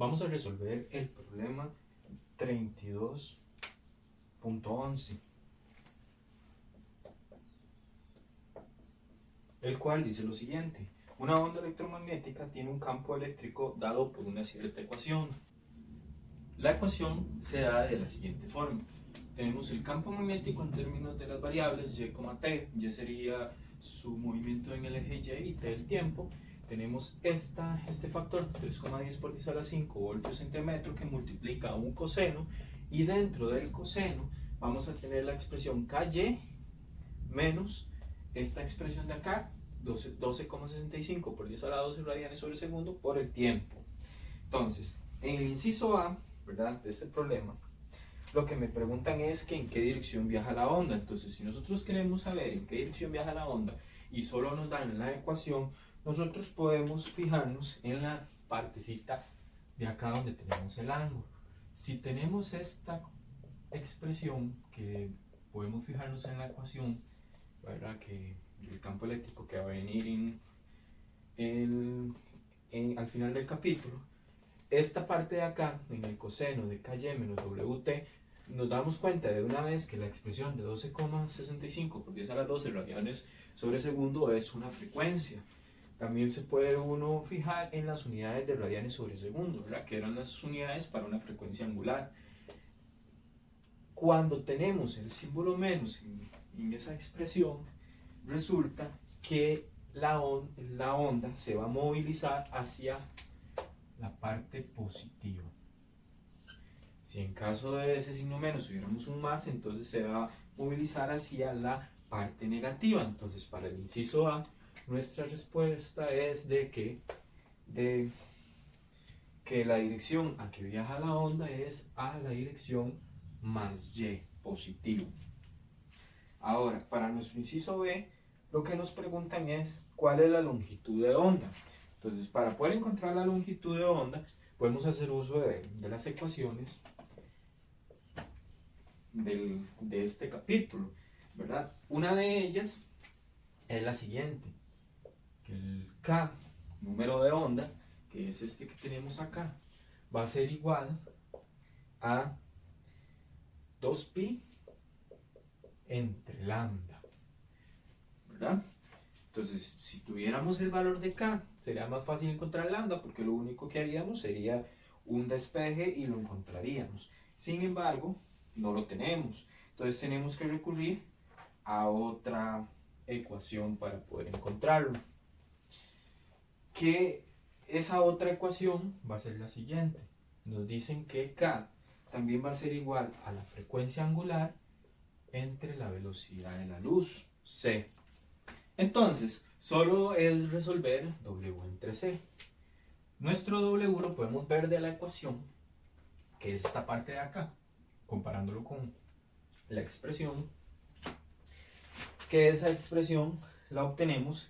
Vamos a resolver el problema 32.11, el cual dice lo siguiente: una onda electromagnética tiene un campo eléctrico dado por una cierta ecuación. La ecuación se da de la siguiente forma. Tenemos el campo magnético en términos de las variables y, t. Y sería su movimiento en el eje y t el tiempo. Tenemos este factor 3,10 por 10 a la 5 voltios entre metro que multiplica un coseno, y dentro del coseno vamos a tener la expresión ky menos esta expresión de acá, 12,65 por 10 a la 12 radianes sobre segundo por el tiempo. Entonces, en el inciso A, ¿verdad?, de este problema, lo que me preguntan es que en qué dirección viaja la onda. Entonces, si nosotros queremos saber en qué dirección viaja la onda y solo nos dan la ecuación, nosotros podemos fijarnos en la partecita de acá donde tenemos el ángulo. Si tenemos esta expresión, que podemos fijarnos en la ecuación, ¿verdad?, que el campo eléctrico que va a venir al final del capítulo, esta parte de acá, en el coseno de ky menos wt, nos damos cuenta de una vez que la expresión de 12,65 por 10 a la 12 radianes sobre segundo es una frecuencia. También se puede uno fijar en las unidades de radianes sobre segundo, ¿verdad?, que eran las unidades para una frecuencia angular. Cuando tenemos el símbolo menos en esa expresión, resulta que la onda se va a movilizar hacia la parte positiva. Si en caso de ese signo menos tuviéramos un más, entonces se va a movilizar hacia la parte negativa. Entonces, para el inciso A, nuestra respuesta es que la dirección a que viaja la onda es a la dirección más y, positivo. Ahora, para nuestro inciso B, lo que nos preguntan es cuál es la longitud de onda. Entonces, para poder encontrar la longitud de onda, podemos hacer uso de las ecuaciones de este capítulo, ¿verdad? Una de ellas es la siguiente: que el K, número de onda, que es este que tenemos acá, va a ser igual a 2pi entre lambda, ¿verdad? Entonces, si tuviéramos el valor de K, sería más fácil encontrar lambda, porque lo único que haríamos sería un despeje y lo encontraríamos. Sin embargo, no lo tenemos. Entonces tenemos que recurrir a otra ecuación para poder encontrarlo. Que esa otra ecuación va a ser la siguiente. Nos dicen que K también va a ser igual a la frecuencia angular entre la velocidad de la luz, c. Entonces, solo es resolver W entre C. Nuestro W lo podemos ver de la ecuación, que es esta parte de acá, comparándolo con la expresión, que esa expresión la obtenemos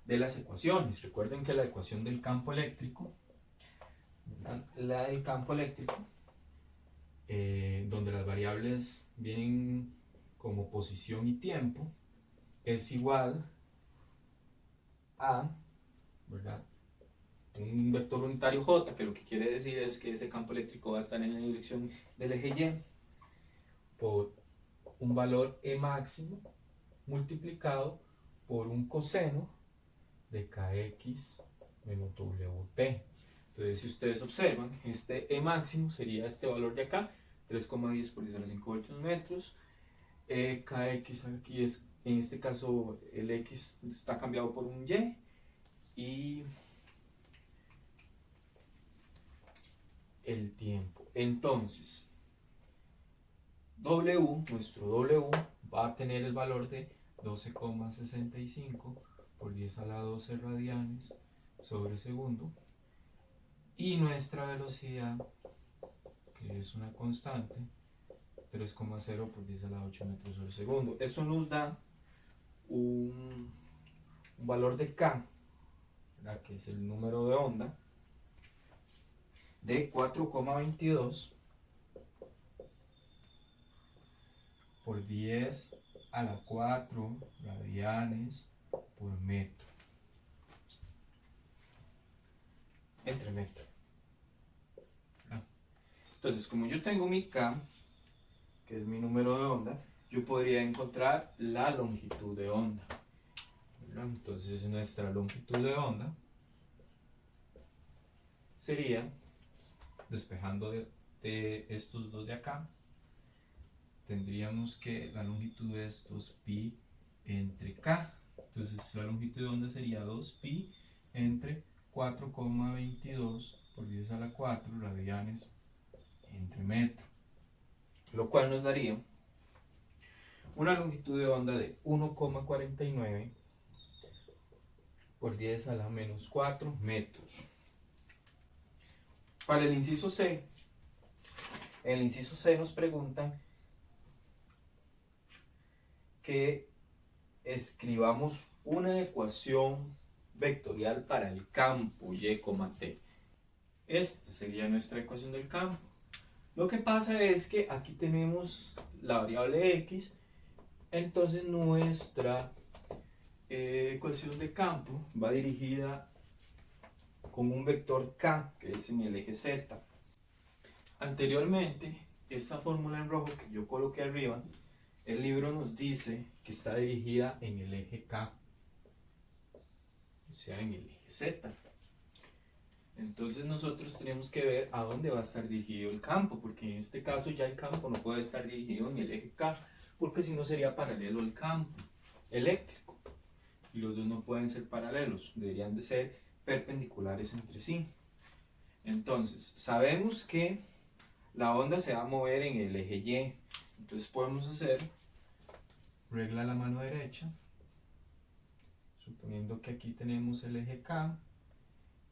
de las ecuaciones. Recuerden que la ecuación del campo eléctrico, la del campo eléctrico, donde las variables vienen como posición y tiempo, es igual a, ¿verdad?, un vector unitario J, que lo que quiere decir es que ese campo eléctrico va a estar en la dirección del eje Y, por un valor E máximo multiplicado por un coseno de kx menos wt. Entonces, si ustedes observan, este E máximo sería este valor de acá, 3,10 por 10 a la 5 voltios metros. Kx aquí es, en este caso, el x está cambiado por un y, y el tiempo. Entonces, nuestro W va a tener el valor de 12,65 por 10 a la 12 radianes sobre segundo, y nuestra velocidad, que es una constante, 3,0 por 10 a la 8 metros sobre segundo. Esto nos da un valor de K, ¿verdad?, que es el número de onda, de 4,22 por 10 a la 4 radianes por metro, entre metro. Entonces, como yo tengo mi K, que es mi número de onda, yo podría encontrar la longitud de onda, ¿verdad? Entonces, nuestra longitud de onda sería, despejando de estos dos de acá, tendríamos que la longitud es 2pi entre K. Entonces la longitud de onda sería 2pi entre 4,22 por 10 a la 4 radianes entre metro. Lo cual nos daría una longitud de onda de 1,49 por 10 a la menos 4 metros. Para el inciso C, en el inciso C nos preguntan que escribamos una ecuación vectorial para el campo y, t. Esta sería nuestra ecuación del campo. Lo que pasa es que aquí tenemos la variable x, entonces nuestra ecuación de campo va dirigida con un vector k, que es en el eje z. Anteriormente, esta fórmula en rojo que yo coloqué arriba, el libro nos dice que está dirigida en el eje K, o sea, en el eje Z. Entonces nosotros tenemos que ver a dónde va a estar dirigido el campo, porque en este caso ya el campo no puede estar dirigido en el eje K, porque si no sería paralelo al campo eléctrico. Y los dos no pueden ser paralelos, deberían de ser perpendiculares entre sí. Entonces, sabemos que la onda se va a mover en el eje Y, entonces podemos hacer regla a la mano derecha, suponiendo que aquí tenemos el eje K,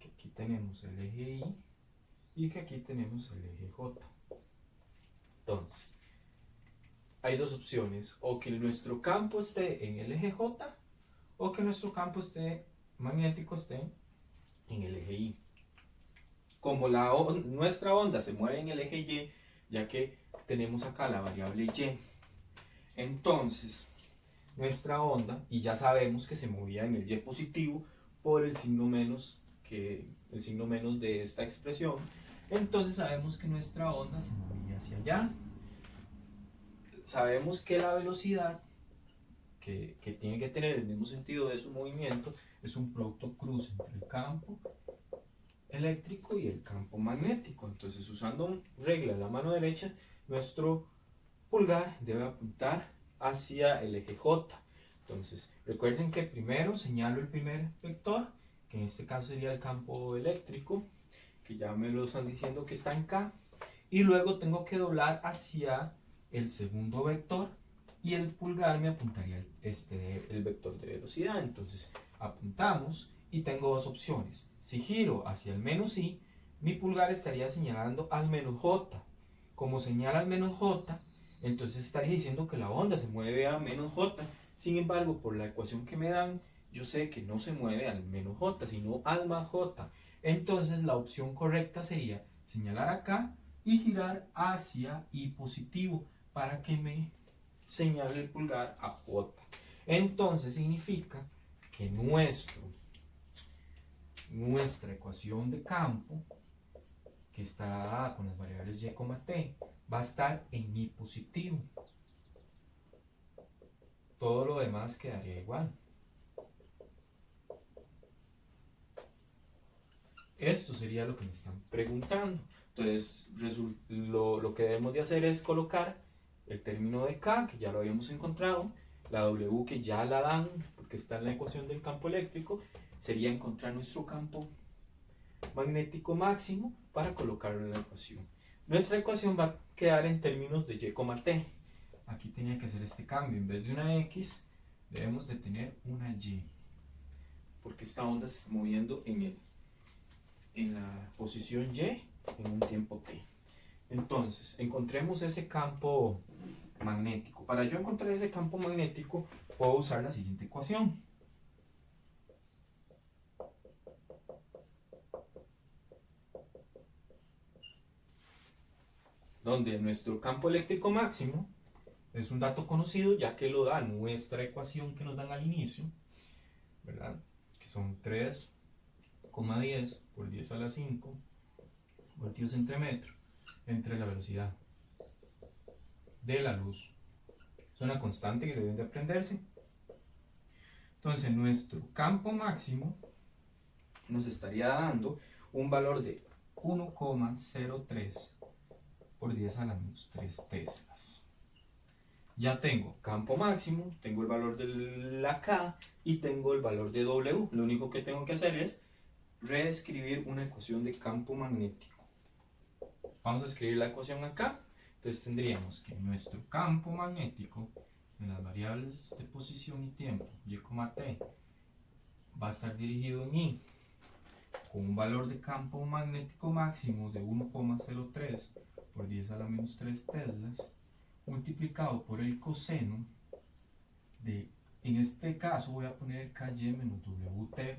que aquí tenemos el eje Y y que aquí tenemos el eje J. Entonces, hay dos opciones, o que nuestro campo esté en el eje J o que nuestro campo magnético esté en el eje Y. Como nuestra onda se mueve en el eje Y, ya que tenemos acá la variable Y, entonces nuestra onda, y ya sabemos que se movía en el Y positivo por el signo menos, de esta expresión, entonces sabemos que nuestra onda se movía hacia allá. Sabemos que la velocidad que tiene que tener el mismo sentido de su movimiento es un producto cruz entre el campo eléctrico y el campo magnético. Entonces, usando regla en la mano derecha, nuestro pulgar debe apuntar hacia el eje J. Entonces, recuerden que primero señalo el primer vector, que en este caso sería el campo eléctrico, que ya me lo están diciendo que está en K, y luego tengo que doblar hacia el segundo vector y el pulgar me apuntaría el vector de velocidad. Entonces, apuntamos y tengo dos opciones. Si giro hacia el menos I, mi pulgar estaría señalando al menos J. Como señala al menos J, entonces estaría diciendo que la onda se mueve a menos J. Sin embargo, por la ecuación que me dan, yo sé que no se mueve al menos J, sino al más J. Entonces la opción correcta sería señalar acá y girar hacia I positivo para que me señale el pulgar a J. Entonces significa que nuestra ecuación de campo, que está dada con las variables y, t, va a estar en I positivo. Todo lo demás quedaría igual. Esto sería lo que me están preguntando. Entonces, lo que debemos de hacer es colocar el término de K, que ya lo habíamos encontrado, la W, que ya la dan, porque está en la ecuación del campo eléctrico, sería encontrar nuestro campo magnético máximo para colocarlo en la ecuación. Nuestra ecuación va a quedar en términos de y, t. Aquí tenía que hacer este cambio. En vez de una x, debemos de tener una y, porque esta onda se está moviendo en la posición y en un tiempo t. Entonces, encontremos ese campo magnético. Para yo encontrar ese campo magnético, puedo usar la siguiente ecuación. Donde nuestro campo eléctrico máximo es un dato conocido, ya que lo da nuestra ecuación que nos dan al inicio, ¿verdad? Que son 3,10 por 10 a la 5 voltios entre metro. entre la velocidad de la luz. Es una constante que deben de aprenderse. Entonces nuestro campo máximo nos estaría dando un valor de 1,03 por 10 a la menos 3 teslas. Ya tengo campo máximo, tengo el valor de la K y tengo el valor de W. Lo único que tengo que hacer es reescribir una ecuación de campo magnético. Vamos a escribir la ecuación acá. Entonces tendríamos que nuestro campo magnético en las variables de posición y tiempo, y, t, va a estar dirigido en I con un valor de campo magnético máximo de 1,03 por 10 a la menos 3 teslas, multiplicado por el coseno de, en este caso voy a poner KY menos WT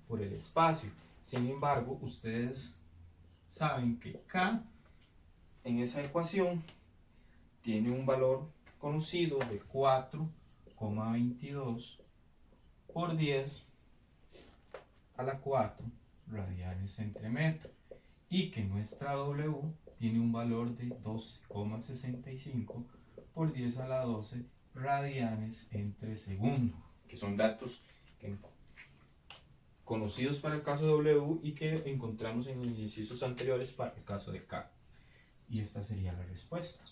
por el espacio. Sin embargo, ustedes saben que K en esa ecuación tiene un valor conocido de 4,22 por 10 a la 4 radianes entre metro, y que nuestra W tiene un valor de 12,65 por 10 a la 12 radianes entre segundo, que son datos conocidos para el caso de W y que encontramos en ejercicios anteriores para el caso de K. Y esta sería la respuesta.